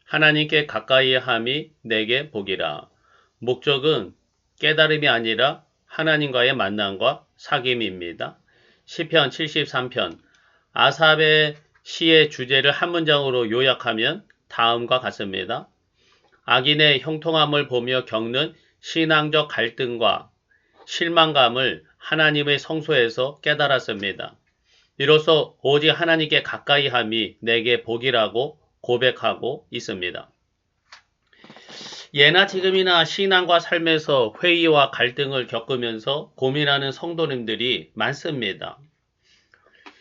하나님께 가까이 함이 내게 복이라. 목적은 깨달음이 아니라 하나님과의 만남과 사귐입니다. 시편 73편 아삽의 시의 주제를 한 문장으로 요약하면 다음과 같습니다. 악인의 형통함을 보며 겪는 신앙적 갈등과 실망감을 하나님의 성소에서 깨달았습니다. 이로써 오직 하나님께 가까이 함이 내게 복이라고 고백하고 있습니다. 예나 지금이나 신앙과 삶에서 회의와 갈등을 겪으면서 고민하는 성도님들이 많습니다.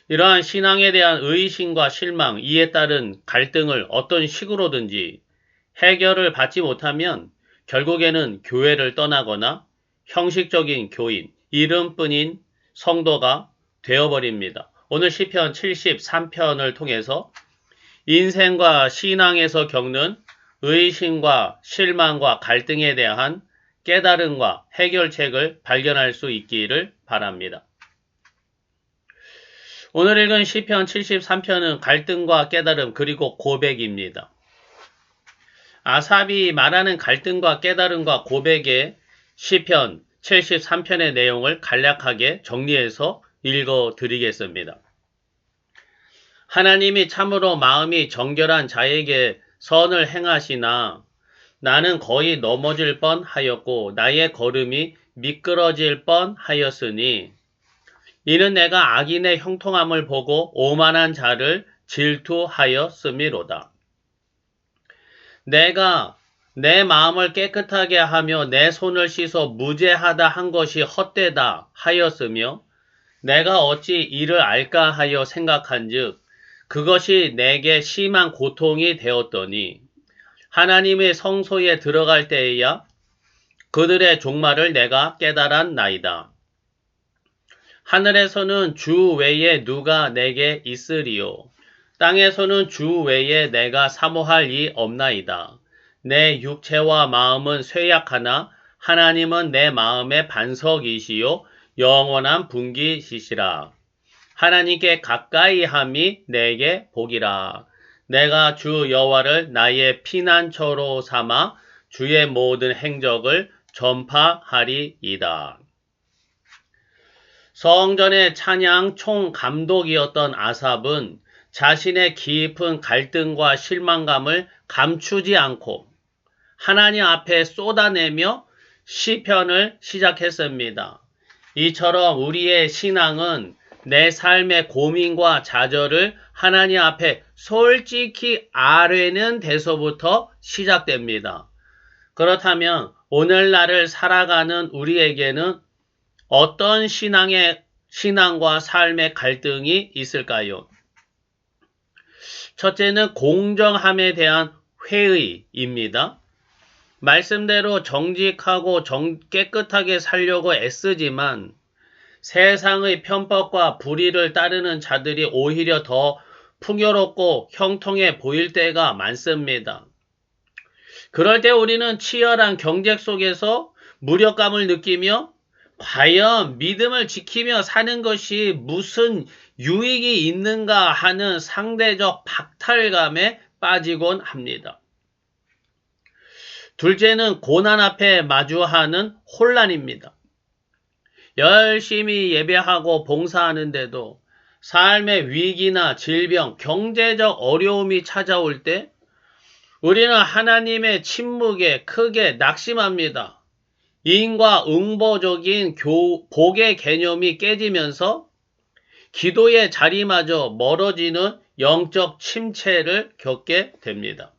이러한 신앙에 대한 의심과 실망, 이에 따른 갈등을 어떤 식으로든지 해결을 받지 못하면 결국에는 교회를 떠나거나 형식적인 교인, 이름뿐인 성도가 되어버립니다. 오늘 시편 73편을 통해서 인생과 신앙에서 겪는 의심과 실망과 갈등에 대한 깨달음과 해결책을 발견할 수 있기를 바랍니다. 오늘 읽은 시편 73편은 갈등과 깨달음 그리고 고백입니다. 아삽이 말하는 갈등과 깨달음과 고백의 시편 73편의 내용을 간략하게 정리해서 읽어드리겠습니다. 하나님이 참으로 마음이 정결한 자에게 선을 행하시나 나는 거의 넘어질 뻔하였고 나의 걸음이 미끄러질 뻔하였으니 이는 내가 악인의 형통함을 보고 오만한 자를 질투하였음이로다. 내가 내 마음을 깨끗하게 하며 내 손을 씻어 무죄하다 한 것이 헛되다 하였으며 내가 어찌 이를 알까 하여 생각한즉 그것이 내게 심한 고통이 되었더니 하나님의 성소에 들어갈 때에야 그들의 종말을 내가 깨달았나이다. 하늘에서는 주 외에 누가 내게 있으리요. 땅에서는 주 외에 내가 사모할 이 없나이다. 내 육체와 마음은 쇠약하나 하나님은 내 마음의 반석이시요 영원한 분기시시라. 하나님께 가까이 함이 내게 복이라. 내가 주 여호와를 나의 피난처로 삼아 주의 모든 행적을 전파하리이다. 성전의 찬양 총감독이었던 아삽은 자신의 깊은 갈등과 실망감을 감추지 않고 하나님 앞에 쏟아내며 시편을 시작했습니다. 이처럼 우리의 신앙은 내 삶의 고민과 좌절을 하나님 앞에 솔직히 아뢰는 데서부터 시작됩니다. 그렇다면 오늘날을 살아가는 우리에게는 어떤 신앙과 삶의 갈등이 있을까요? 첫째는 공정함에 대한 회의입니다. 말씀대로 정직하고 깨끗하게 살려고 애쓰지만 세상의 편법과 불의를 따르는 자들이 오히려 더 풍요롭고 형통해 보일 때가 많습니다. 그럴 때 우리는 치열한 경쟁 속에서 무력감을 느끼며 과연 믿음을 지키며 사는 것이 무슨 유익이 있는가 하는 상대적 박탈감에 빠지곤 합니다. 둘째는 고난 앞에 마주하는 혼란입니다. 열심히 예배하고 봉사하는데도 삶의 위기나 질병, 경제적 어려움이 찾아올 때 우리는 하나님의 침묵에 크게 낙심합니다. 인과응보적인 복의 개념이 깨지면서 기도의 자리마저 멀어지는 영적 침체를 겪게 됩니다.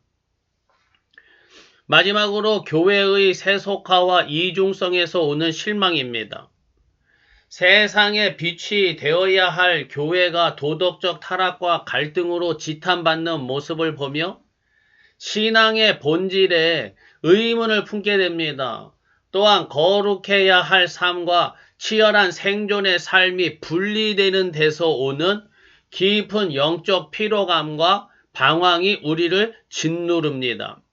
마지막으로 교회의 세속화와 이중성에서 오는 실망입니다. 세상의 빛이 되어야 할 교회가 도덕적 타락과 갈등으로 지탄받는 모습을 보며 신앙의 본질에 의문을 품게 됩니다. 또한 거룩해야 할 삶과 치열한 생존의 삶이 분리되는 데서 오는 깊은 영적 피로감과 방황이 우리를 짓누릅니다.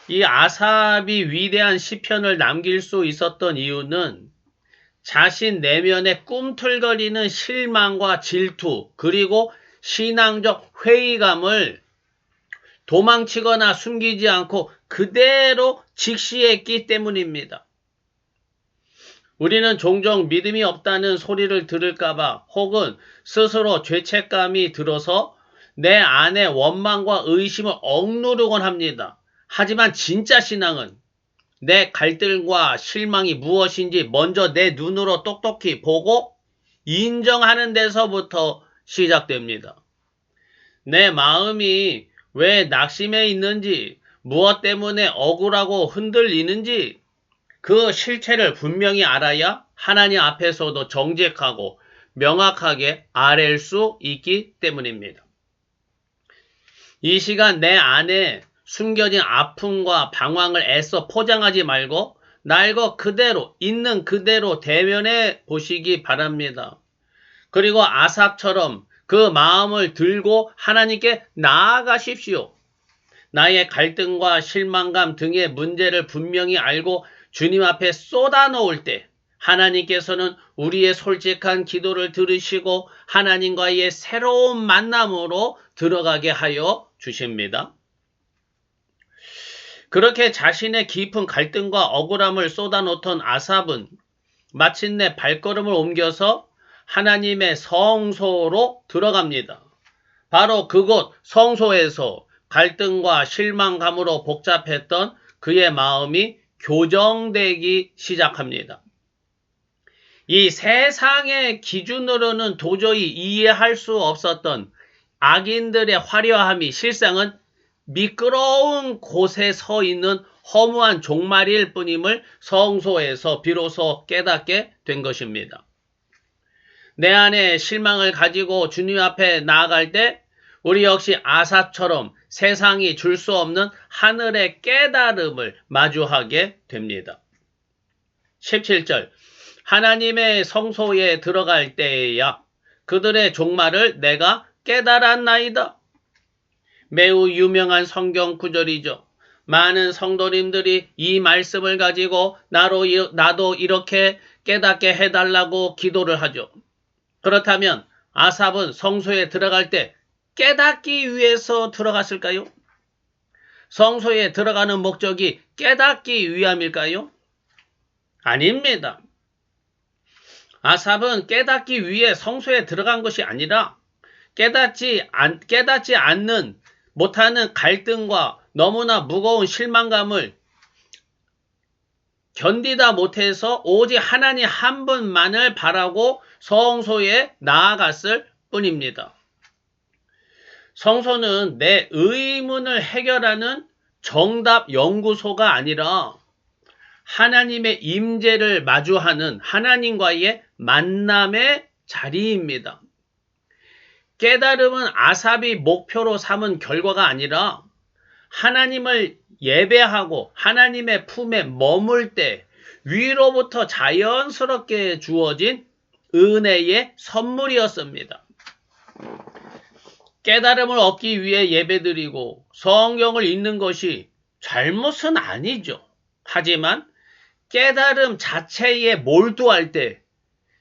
이 아삽이 위대한 시편을 남길 수 있었던 이유는 자신 내면에 꿈틀거리는 실망과 질투 그리고 신앙적 회의감을 도망치거나 숨기지 않고 그대로 직시했기 때문입니다. 우리는 종종 믿음이 없다는 소리를 들을까봐 혹은 스스로 죄책감이 들어서 내 안에 원망과 의심을 억누르곤 합니다. 하지만 진짜 신앙은 내 갈등과 실망이 무엇인지 먼저 내 눈으로 똑똑히 보고 인정하는 데서부터 시작됩니다. 내 마음이 왜 낙심해 있는지, 무엇 때문에 억울하고 흔들리는지 그 실체를 분명히 알아야 하나님 앞에서도 정직하고 명확하게 아랠 수 있기 때문입니다. 이 시간 내 안에 숨겨진 아픔과 방황을 애써 포장하지 말고 날 것 그대로 있는 그대로 대면해 보시기 바랍니다. 그리고 아삽처럼 그 마음을 들고 하나님께 나아가십시오. 나의 갈등과 실망감 등의 문제를 분명히 알고 주님 앞에 쏟아놓을 때 하나님께서는 우리의 솔직한 기도를 들으시고 하나님과의 새로운 만남으로 들어가게 하여 주십니다. 그렇게 자신의 깊은 갈등과 억울함을 쏟아놓던 아삽은 마침내 발걸음을 옮겨서 하나님의 성소로 들어갑니다. 바로 그곳 성소에서 갈등과 실망감으로 복잡했던 그의 마음이 교정되기 시작합니다. 이 세상의 기준으로는 도저히 이해할 수 없었던 악인들의 화려함이 실상은 미끄러운 곳에 서 있는 허무한 종말일 뿐임을 성소에서 비로소 깨닫게 된 것입니다. 내 안에 실망을 가지고 주님 앞에 나아갈 때 우리 역시 아삽처럼 세상이 줄 수 없는 하늘의 깨달음을 마주하게 됩니다. 17절 하나님의 성소에 들어갈 때에야 그들의 종말을 내가 깨달았나이다. 매우 유명한 성경 구절이죠. 많은 성도님들이 이 말씀을 가지고 나도 이렇게 깨닫게 해달라고 기도를 하죠. 그렇다면 아삽은 성소에 들어갈 때 깨닫기 위해서 들어갔을까요? 성소에 들어가는 목적이 깨닫기 위함일까요? 아닙니다. 아삽은 깨닫기 위해 성소에 들어간 것이 아니라 깨닫지 않는 못하는 갈등과 너무나 무거운 실망감을 견디다 못해서 오직 하나님 한 분만을 바라고 성소에 나아갔을 뿐입니다. 성소는 내 의문을 해결하는 정답 연구소가 아니라 하나님의 임재를 마주하는 하나님과의 만남의 자리입니다. 깨달음은 아삽이 목표로 삼은 결과가 아니라 하나님을 예배하고 하나님의 품에 머물 때 위로부터 자연스럽게 주어진 은혜의 선물이었습니다. 깨달음을 얻기 위해 예배드리고 성경을 읽는 것이 잘못은 아니죠. 하지만 깨달음 자체에 몰두할 때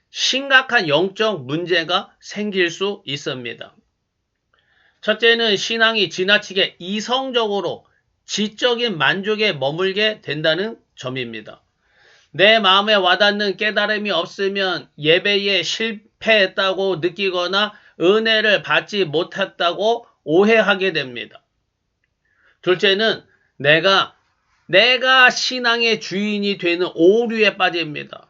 심각한 영적 문제가 생길 수 있습니다. 첫째는 신앙이 지나치게 이성적으로 지적인 만족에 머물게 된다는 점입니다. 내 마음에 와닿는 깨달음이 없으면 예배에 실패했다고 느끼거나 은혜를 받지 못했다고 오해하게 됩니다. 둘째는 내가 신앙의 주인이 되는 오류에 빠집니다.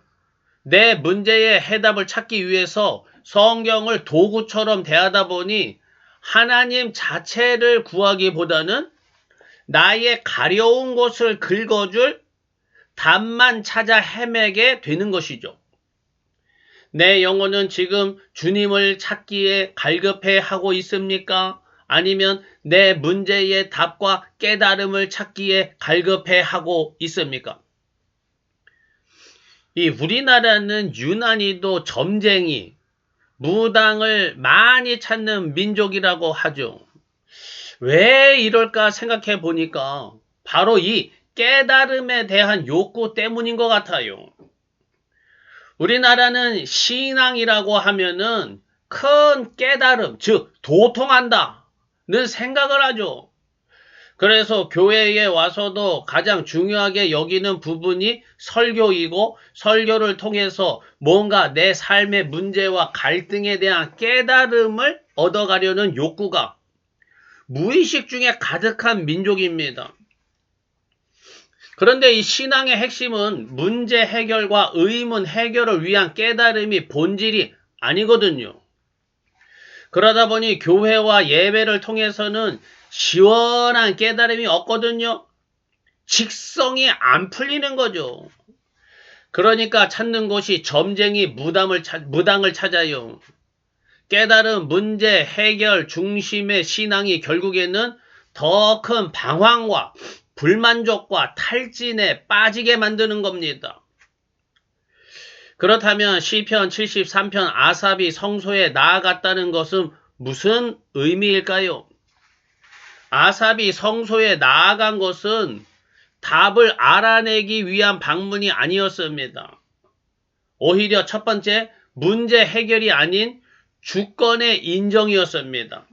내 문제의 해답을 찾기 위해서 성경을 도구처럼 대하다 보니 하나님 자체를 구하기보다는 나의 가려운 곳을 긁어줄 답만 찾아 헤매게 되는 것이죠. 내 영혼은 지금 주님을 찾기에 갈급해 하고 있습니까? 아니면 내 문제의 답과 깨달음을 찾기에 갈급해 하고 있습니까? 이 우리나라는 유난히도 점쟁이, 무당을 많이 찾는 민족이라고 하죠. 왜 이럴까 생각해 보니까 바로 이 깨달음에 대한 욕구 때문인 것 같아요. 우리나라는 신앙이라고 하면은 큰 깨달음, 즉 도통한다는 생각을 하죠. 그래서 교회에 와서도 가장 중요하게 여기는 부분이 설교이고 설교를 통해서 뭔가 내 삶의 문제와 갈등에 대한 깨달음을 얻어가려는 욕구가 무의식 중에 가득한 민족입니다. 그런데 이 신앙의 핵심은 문제 해결과 의문 해결을 위한 깨달음이 본질이 아니거든요. 그러다 보니 교회와 예배를 통해서는 시원한 깨달음이 없거든요. 직성이 안 풀리는 거죠. 그러니까 찾는 곳이 점쟁이 무당을 찾아요. 깨달음, 문제, 해결 중심의 신앙이 결국에는 더 큰 방황과 불만족과 탈진에 빠지게 만드는 겁니다. 그렇다면 시편 73편 아삽이 성소에 나아갔다는 것은 무슨 의미일까요? 아삽이 성소에 나아간 것은 답을 알아내기 위한 방문이 아니었습니다. 오히려 첫 번째, 문제 해결이 아닌 주권의 인정이었습니다.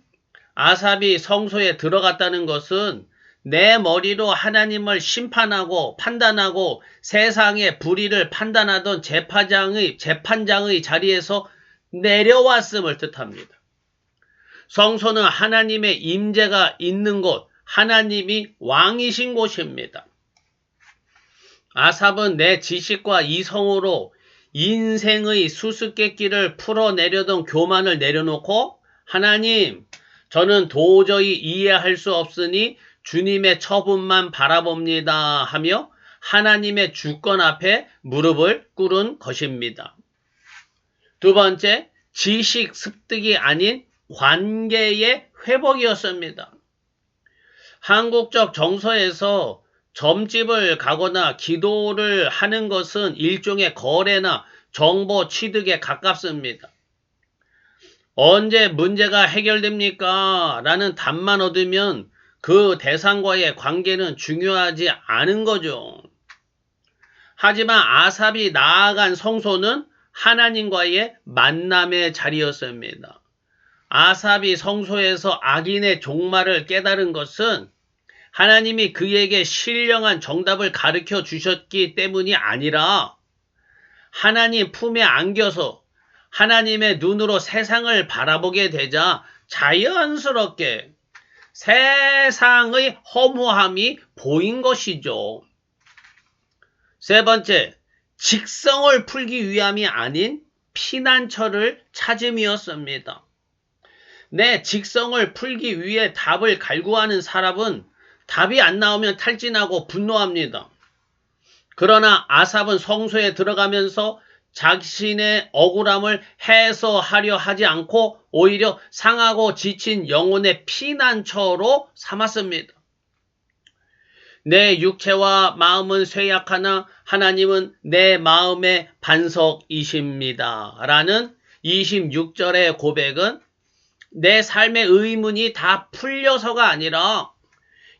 아삽이 성소에 들어갔다는 것은 내 머리로 하나님을 심판하고 판단하고 세상의 불의를 판단하던 재판장의 자리에서 내려왔음을 뜻합니다. 성소는 하나님의 임재가 있는 곳, 하나님이 왕이신 곳입니다. 아삽은 내 지식과 이성으로 인생의 수수께끼를 풀어내려던 교만을 내려놓고 하나님, 저는 도저히 이해할 수 없으니 주님의 처분만 바라봅니다 하며 하나님의 주권 앞에 무릎을 꿇은 것입니다. 두 번째, 지식 습득이 아닌 관계의 회복이었습니다. 한국적 정서에서 점집을 가거나 기도를 하는 것은 일종의 거래나 정보 취득에 가깝습니다. 언제 문제가 해결됩니까? 라는 답만 얻으면 그 대상과의 관계는 중요하지 않은 거죠. 하지만 아삽이 나아간 성소는 하나님과의 만남의 자리였습니다. 아삽이 성소에서 악인의 종말을 깨달은 것은 하나님이 그에게 신령한 정답을 가르쳐 주셨기 때문이 아니라 하나님 품에 안겨서 하나님의 눈으로 세상을 바라보게 되자 자연스럽게 세상의 허무함이 보인 것이죠. 세 번째, 직성을 풀기 위함이 아닌 피난처를 찾음이었습니다. 내 직성을 풀기 위해 답을 갈구하는 사람은 답이 안 나오면 탈진하고 분노합니다. 그러나 아삽은 성소에 들어가면서 자신의 억울함을 해소하려 하지 않고 오히려 상하고 지친 영혼의 피난처로 삼았습니다. 내 육체와 마음은 쇠약하나 하나님은 내 마음의 반석이십니다. 라는 26절의 고백은 내 삶의 의문이 다 풀려서가 아니라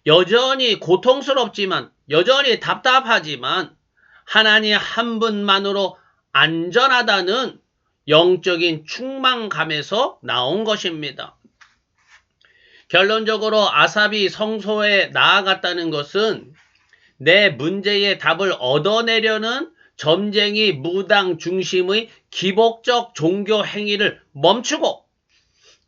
여전히 고통스럽지만 여전히 답답하지만 하나님 한 분만으로 안전하다는 영적인 충만감에서 나온 것입니다. 결론적으로 아삽이 성소에 나아갔다는 것은 내 문제의 답을 얻어내려는 점쟁이 무당 중심의 기복적 종교 행위를 멈추고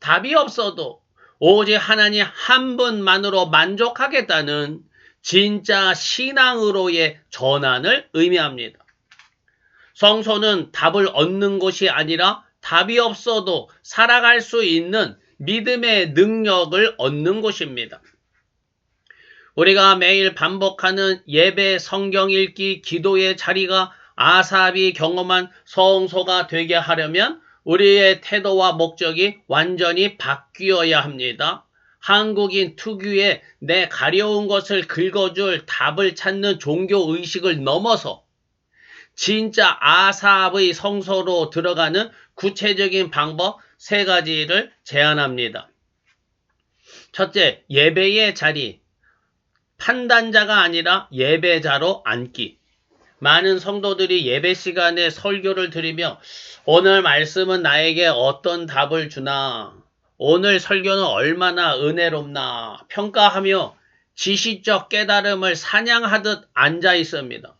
답이 없어도 오직 하나님 한 분만으로 만족하겠다는 진짜 신앙으로의 전환을 의미합니다. 성소는 답을 얻는 곳이 아니라 답이 없어도 살아갈 수 있는 믿음의 능력을 얻는 곳입니다. 우리가 매일 반복하는 예배, 성경 읽기, 기도의 자리가 아삽이 경험한 성소가 되게 하려면 우리의 태도와 목적이 완전히 바뀌어야 합니다. 한국인 특유의 내 가려운 것을 긁어줄 답을 찾는 종교의식을 넘어서 진짜 아삽의 성소로 들어가는 구체적인 방법 3가지를 제안합니다. 첫째, 예배의 자리. 판단자가 아니라 예배자로 앉기. 많은 성도들이 예배 시간에 설교를 들으며 오늘 말씀은 나에게 어떤 답을 주나, 오늘 설교는 얼마나 은혜롭나 평가하며 지시적 깨달음을 사냥하듯 앉아 있습니다.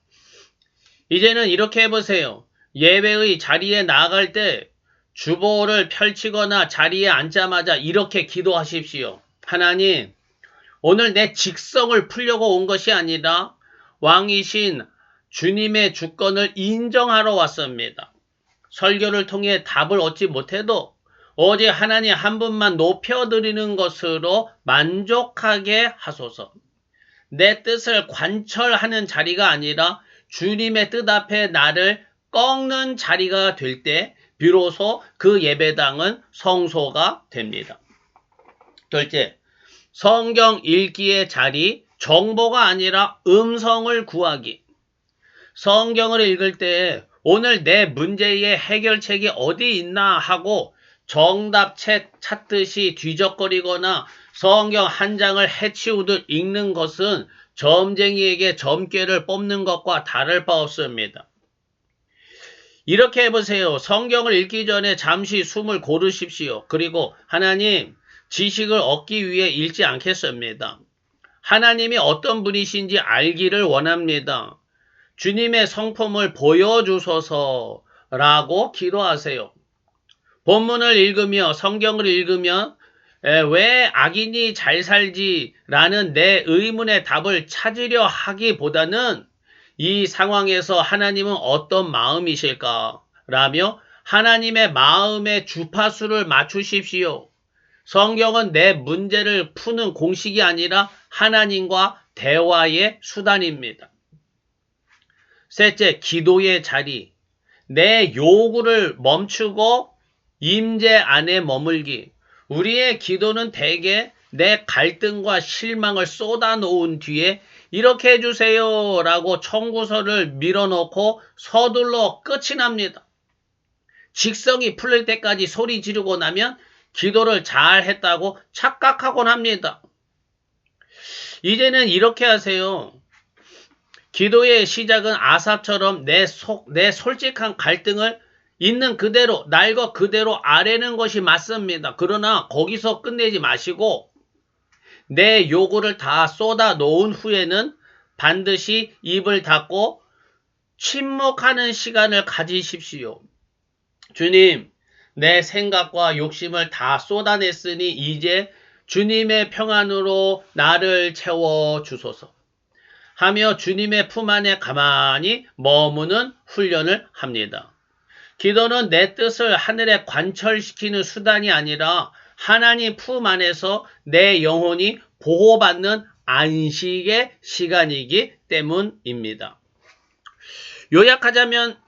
이제는 이렇게 해보세요. 예배의 자리에 나아갈 때 주보를 펼치거나 자리에 앉자마자 이렇게 기도하십시오. 하나님, 오늘 내 직성을 풀려고 온 것이 아니라 왕이신 주님의 주권을 인정하러 왔습니다. 설교를 통해 답을 얻지 못해도 오직 하나님 한 분만 높여드리는 것으로 만족하게 하소서. 내 뜻을 관철하는 자리가 아니라 주님의 뜻 앞에 나를 꺾는 자리가 될 때 비로소 그 예배당은 성소가 됩니다. 둘째, 성경 읽기의 자리, 정보가 아니라 음성을 구하기. 성경을 읽을 때 오늘 내 문제의 해결책이 어디 있나 하고 정답책 찾듯이 뒤적거리거나 성경 한 장을 해치우듯 읽는 것은 점쟁이에게 점괘를 뽑는 것과 다를 바 없습니다. 이렇게 해보세요. 성경을 읽기 전에 잠시 숨을 고르십시오. 그리고 하나님, 지식을 얻기 위해 읽지 않겠습니다. 하나님이 어떤 분이신지 알기를 원합니다. 주님의 성품을 보여주소서라고 기도하세요. 본문을 읽으며 성경을 읽으며 왜 악인이 잘 살지라는 내 의문의 답을 찾으려 하기보다는 이 상황에서 하나님은 어떤 마음이실까? 라며 하나님의 마음의 주파수를 맞추십시오. 성경은 내 문제를 푸는 공식이 아니라 하나님과 대화의 수단입니다. 셋째, 기도의 자리. 내 요구를 멈추고 임재 안에 머물기. 우리의 기도는 대개 내 갈등과 실망을 쏟아놓은 뒤에 이렇게 해주세요 라고 청구서를 밀어넣고 서둘러 끝이 납니다. 직성이 풀릴 때까지 소리 지르고 나면 기도를 잘 했다고 착각하곤 합니다. 이제는 이렇게 하세요. 기도의 시작은 아삽처럼 내 솔직한 갈등을 있는 그대로, 날 것 그대로 아뢰는 것이 맞습니다. 그러나 거기서 끝내지 마시고 내 요구를 다 쏟아 놓은 후에는 반드시 입을 닫고 침묵하는 시간을 가지십시오. 주님, 내 생각과 욕심을 다 쏟아냈으니 이제 주님의 평안으로 나를 채워 주소서 하며 주님의 품 안에 가만히 머무는 훈련을 합니다. 기도는 내 뜻을 하늘에 관철시키는 수단이 아니라 하나님 품 안에서 내 영혼이 보호받는 안식의 시간이기 때문입니다. 요약하자면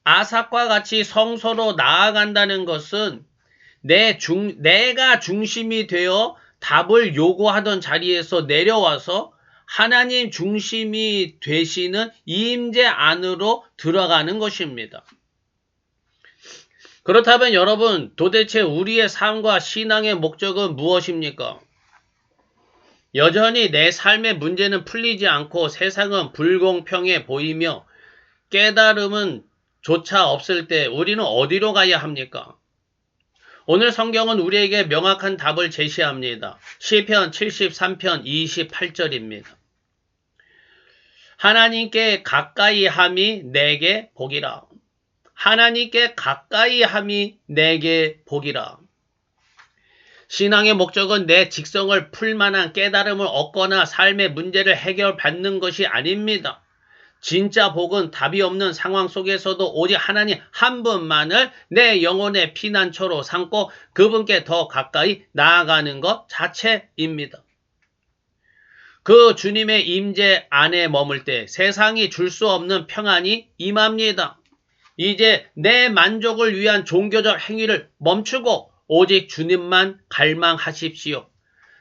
아삭과 같이 성소로 나아간다는 것은 내가 중심이 되어 답을 요구하던 자리에서 내려와서 하나님 중심이 되시는 임재 안으로 들어가는 것입니다. 그렇다면 여러분, 도대체 우리의 삶과 신앙의 목적은 무엇입니까? 여전히 내 삶의 문제는 풀리지 않고 세상은 불공평해 보이며 깨달음은 조차 없을 때 우리는 어디로 가야 합니까? 오늘 성경은 우리에게 명확한 답을 제시합니다. 시편 73편 28절입니다. 하나님께 가까이 함이 내게 복이라. 하나님께 가까이 함이 내게 복이라. 신앙의 목적은 내 직성을 풀만한 깨달음을 얻거나 삶의 문제를 해결받는 것이 아닙니다. 진짜 복은 답이 없는 상황 속에서도 오직 하나님 한 분만을 내 영혼의 피난처로 삼고 그분께 더 가까이 나아가는 것 자체입니다. 그 주님의 임재 안에 머물 때 세상이 줄 수 없는 평안이 임합니다. 이제 내 만족을 위한 종교적 행위를 멈추고 오직 주님만 갈망하십시오.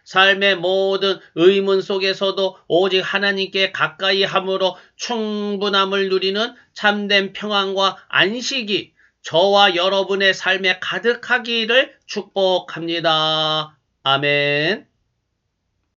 삶의 모든 의문 속에서도 오직 하나님께 가까이 함으로 충분함을 누리는 참된 평안과 안식이 저와 여러분의 삶에 가득하기를 축복합니다. 아멘.